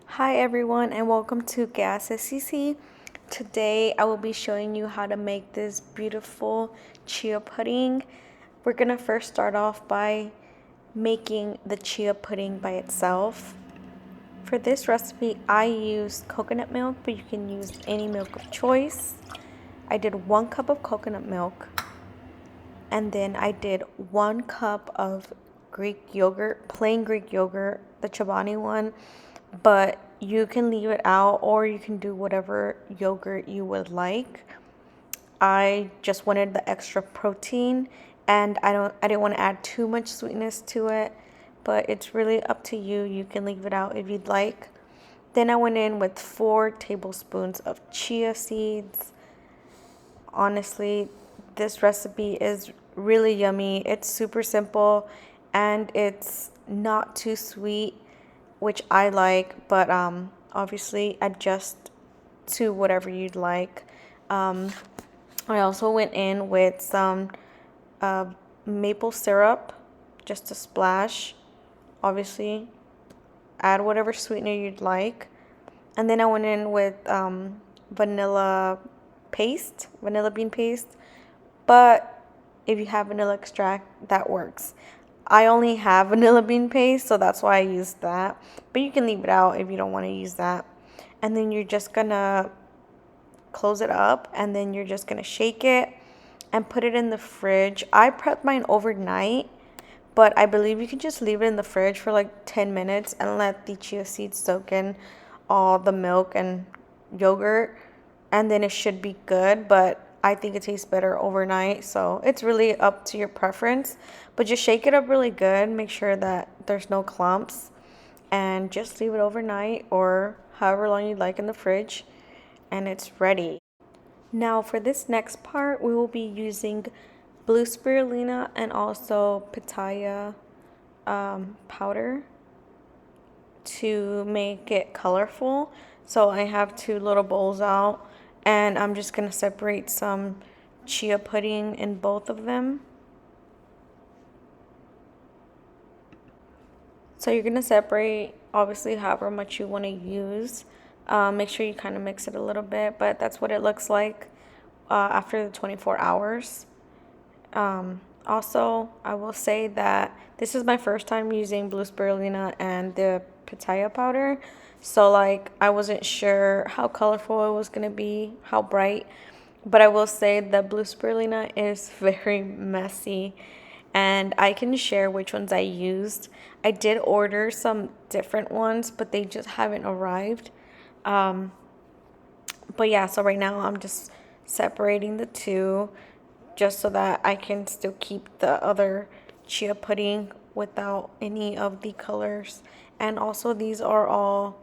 Hi everyone and welcome to Gas SCC. Today I will be showing you how to make this beautiful chia pudding. We're gonna first start off by making the chia pudding by itself. For this recipe I used coconut milk, but you can use any milk of choice. I did 1 cup of coconut milk, and then I did 1 cup of Greek yogurt, plain Greek yogurt, the Chobani one, but you can leave it out or you can do whatever yogurt you would like. I just wanted the extra protein, and I didn't want to add too much sweetness to it, but it's really up to you. You can leave it out if you'd like. Then I went in with 4 tablespoons of chia seeds. Honestly, this recipe is really yummy. It's super simple and it's not too sweet, which I like, but obviously adjust to whatever you'd like. I also went in with some maple syrup, just a splash. Obviously, add whatever sweetener you'd like. And then I went in with vanilla bean paste. But if you have vanilla extract, that works. I only have vanilla bean paste, so that's why I used that. But you can leave it out if you don't want to use that. And then you're just gonna close it up, and then you're just gonna shake it and put it in the fridge. I prepped mine overnight, but I believe you can just leave it in the fridge for like 10 minutes and let the chia seeds soak in all the milk and yogurt, and then it should be good. But I think it tastes better overnight, so it's really up to your preference. But just shake it up really good, make sure that there's no clumps, and just leave it overnight or however long you like in the fridge, and it's ready. Now for this next part, we will be using blue spirulina and also pitaya powder to make it colorful. So I have 2 little bowls out, and I'm just going to separate some chia pudding in both of them. So you're going to separate obviously however much you want to use. Make sure you kind of mix it a little bit, but that's what it looks like after the 24 hours. Also, I will say that this is my first time using blue spirulina and the pitaya powder. So like I wasn't sure how colorful it was going to be, how bright. But I will say the blue spirulina is very messy, and I can share which ones I used. I did order some different ones, but they just haven't arrived. But yeah, so right now I'm just separating the 2 just so that I can still keep the other chia pudding without any of the colors. And also these are all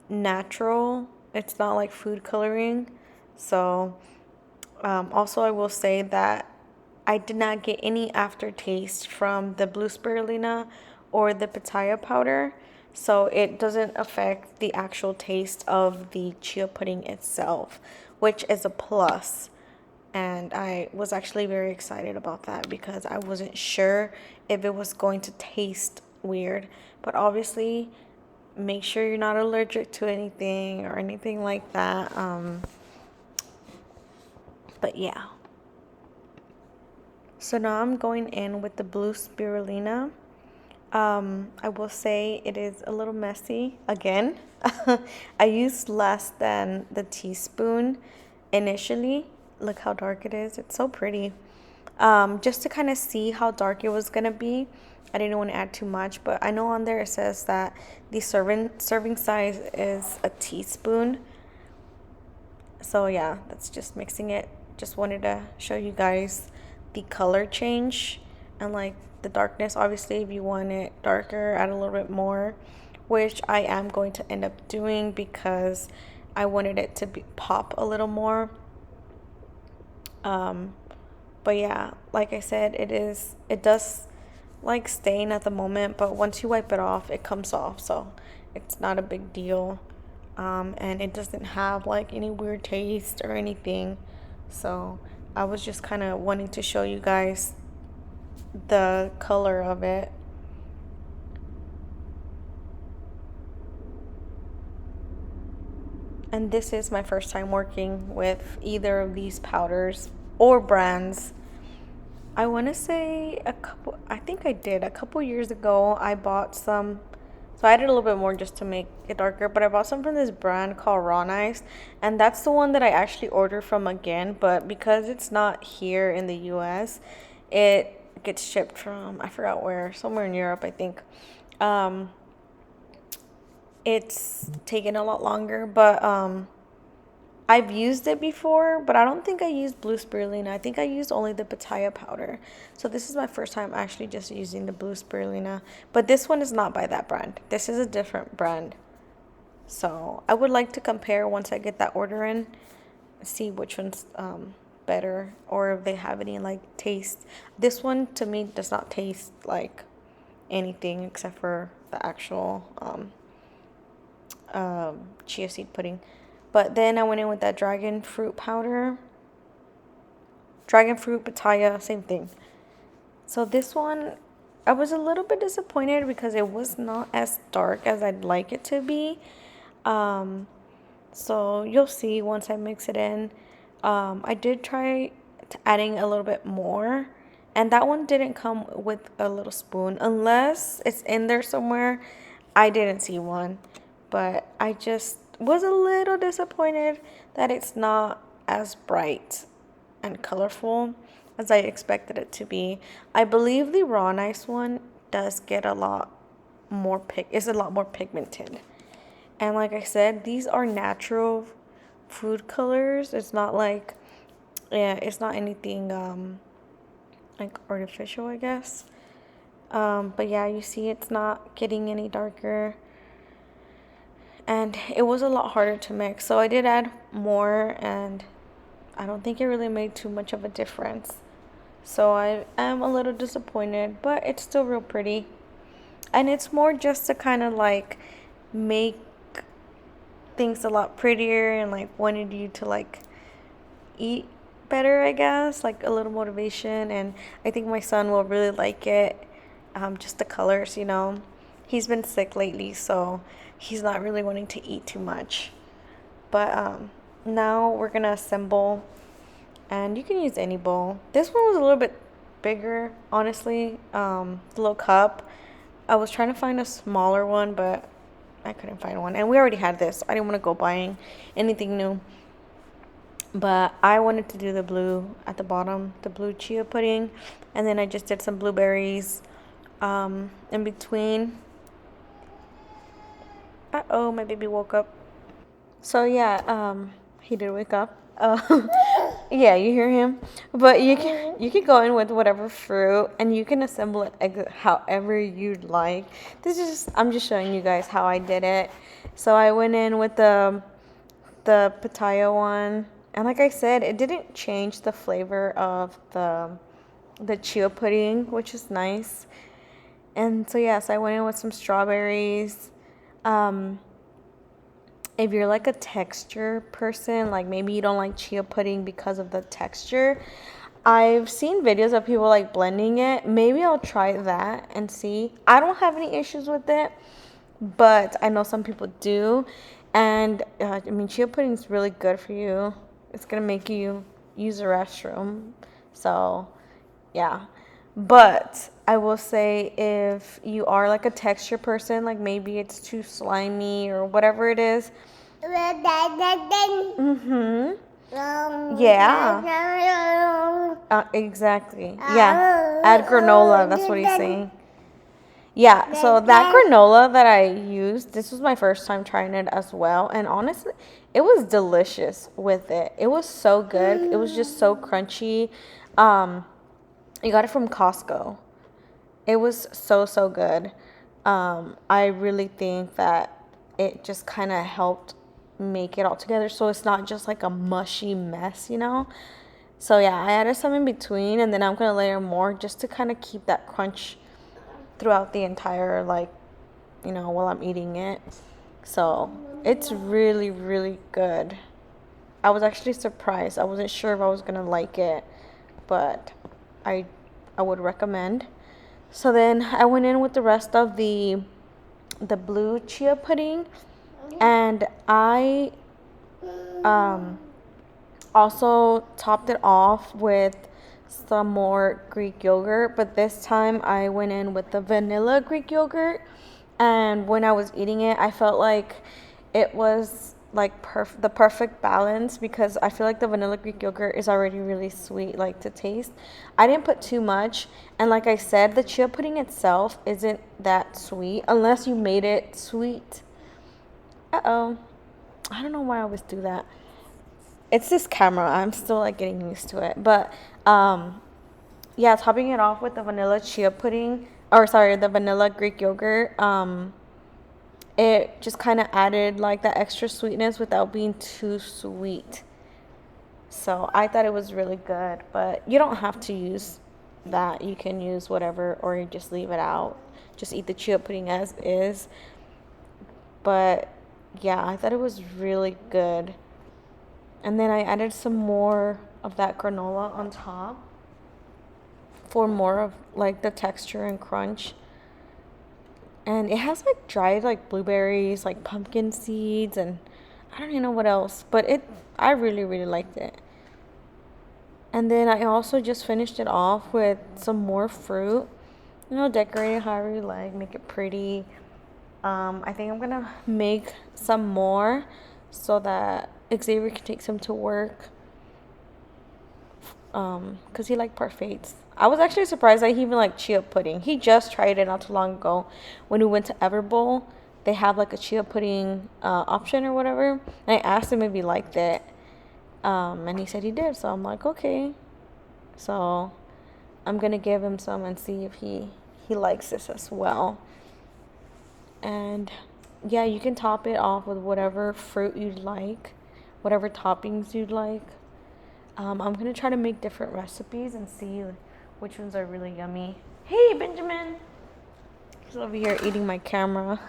natural. It's not like food coloring. So also I will say that I did not get any aftertaste from the blue spirulina or the pitaya powder, so it doesn't affect the actual taste of the chia pudding itself, which is a plus. And I was actually very excited about that because I wasn't sure if it was going to taste weird. But obviously, make sure you're not allergic to anything or anything like that. But yeah. So now I'm going in with the blue spirulina. I will say it is a little messy again. I used less than the teaspoon initially. Look how dark it is. It's so pretty. Just to kind of see how dark it was going to be. I didn't want to add too much, but I know on there it says that the serving size is a teaspoon. So yeah, that's just mixing it. Just wanted to show you guys the color change and like the darkness. Obviously, if you want it darker, add a little bit more, which I am going to end up doing because I wanted it to pop a little more. But yeah, like I said, it does like stain at the moment, but once you wipe it off, it comes off, so it's not a big deal. And it doesn't have like any weird taste or anything. So I was just kind of wanting to show you guys the color of it. And this is my first time working with either of these powders or brands. I want to say I think I did. A couple years ago, I bought some. So I did a little bit more just to make it darker, but I bought some from this brand called Raw Nice, and that's the one that I actually ordered from again, but because it's not here in the US, it gets shipped from, I forgot where, somewhere in Europe, I think. Um, it's taken a lot longer, but I've used it before, but I don't think I used blue spirulina. I think I used only the pitaya powder. So this is my first time actually just using the blue spirulina. But this one is not by that brand. This is a different brand. So I would like to compare once I get that order in, see which one's better or if they have any like taste. This one to me does not taste like anything except for the actual chia seed pudding. But then I went in with that dragon fruit powder. Dragon fruit, pitaya, same thing. So this one, I was a little bit disappointed because it was not as dark as I'd like it to be. So you'll see once I mix it in. I did try adding a little bit more. And that one didn't come with a little spoon. Unless it's in there somewhere. I didn't see one. But I just was a little disappointed that it's not as bright and colorful as I expected it to be. I believe the raw nice one does get a lot more is a lot more pigmented. And like I said, these are natural food colors. It's not like, yeah, it's not anything like artificial, I guess. But yeah, you see it's not getting any darker. And it was a lot harder to mix. So I did add more, and I don't think it really made too much of a difference. So I am a little disappointed, but it's still real pretty. And it's more just to kind of like make things a lot prettier and like wanted you to like eat better, I guess, like a little motivation. And I think my son will really like it. Just the colors, you know. He's been sick lately, so he's not really wanting to eat too much. But now we're gonna assemble, and you can use any bowl. This one was a little bit bigger, honestly. The little cup. I was trying to find a smaller one, but I couldn't find one. And we already had this. I didn't want to go buying anything new. But I wanted to do the blue at the bottom, the blue chia pudding. And then I just did some blueberries in between. Uh-oh, my baby woke up. So yeah, he did wake up. Yeah, you hear him. But you can go in with whatever fruit, and you can assemble it however you'd like. I'm just showing you guys how I did it. So I went in with the pitaya one, and like I said, it didn't change the flavor of the chia pudding, which is nice. And so yes, I went in with some strawberries. If you're like a texture person, like maybe you don't like chia pudding because of the texture, I've seen videos of people like blending it. Maybe I'll try that and see. I don't have any issues with it, but I know some people do. And I mean, chia pudding is really good for you. It's gonna make you use the restroom. So yeah. But I will say if you are like a texture person, like maybe it's too slimy or whatever it is. Mm-hmm. Yeah. Exactly. Yeah. Add granola. That's what he's saying. Yeah. So that granola that I used, this was my first time trying it as well. And honestly, it was delicious with it. It was so good. It was just so crunchy. You got it from Costco. It was so good. I really think that it just kind of helped make it all together, so it's not just like a mushy mess, you know. So yeah, I added some in between, and then I'm gonna layer more just to kind of keep that crunch throughout the entire, like, you know, while I'm eating it. So it's really good. I was actually surprised. I wasn't sure if I was gonna like it, but I would recommend. So then I went in with the rest of the blue chia pudding, and I Also topped it off with some more Greek yogurt, but this time I went in with the vanilla Greek yogurt. And when I was eating it, I felt like it was like the perfect balance, because I feel like the vanilla Greek yogurt is already really sweet, like to taste. I didn't put too much, and like I said, the chia pudding itself isn't that sweet unless you made it sweet. Uh-oh. I don't know why I always do that. It's this camera. I'm still like getting used to it. But yeah, topping it off with the vanilla chia pudding, or sorry, the vanilla Greek yogurt, it just kind of added like that extra sweetness without being too sweet. So I thought it was really good, but you don't have to use that. You can use whatever, or you just leave it out. Just eat the chia pudding as is. But yeah, I thought it was really good. And then I added some more of that granola on top for more of like the texture and crunch. And it has like dried like blueberries, like pumpkin seeds, and I don't even know what else, but I really really liked it. And then I also just finished it off with some more fruit. Decorate it however you like, make it pretty. I think I'm gonna make some more so that Xavier can take some to work. Cause he like parfaits. I was actually surprised that he even liked chia pudding. He just tried it not too long ago when we went to Everbowl. They have like a chia pudding option or whatever. And I asked him if he liked it, and he said he did. So I'm like, okay. So I'm gonna give him some and see if he likes this as well. And yeah, you can top it off with whatever fruit you'd like, whatever toppings you'd like. I'm gonna try to make different recipes and see which ones are really yummy. Hey, Benjamin! He's over here eating my camera.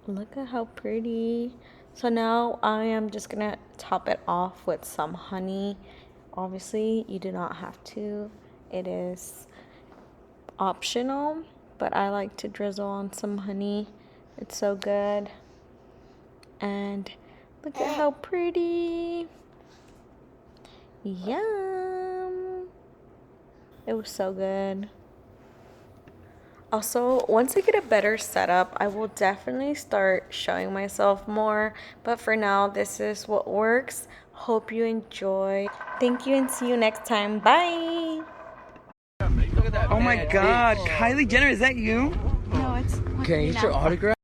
Look at how pretty. So now I am just gonna top it off with some honey. Obviously, you do not have to. It is optional, but I like to drizzle on some honey. It's so good. And look at how pretty. Yum. It was so good. Also, once I get a better setup, I will definitely start showing myself more. But for now, this is what works. Hope you enjoy. Thank you and see you next time. Bye. Oh my God, Kylie Jenner, is that you? No, it's Can I get your autograph?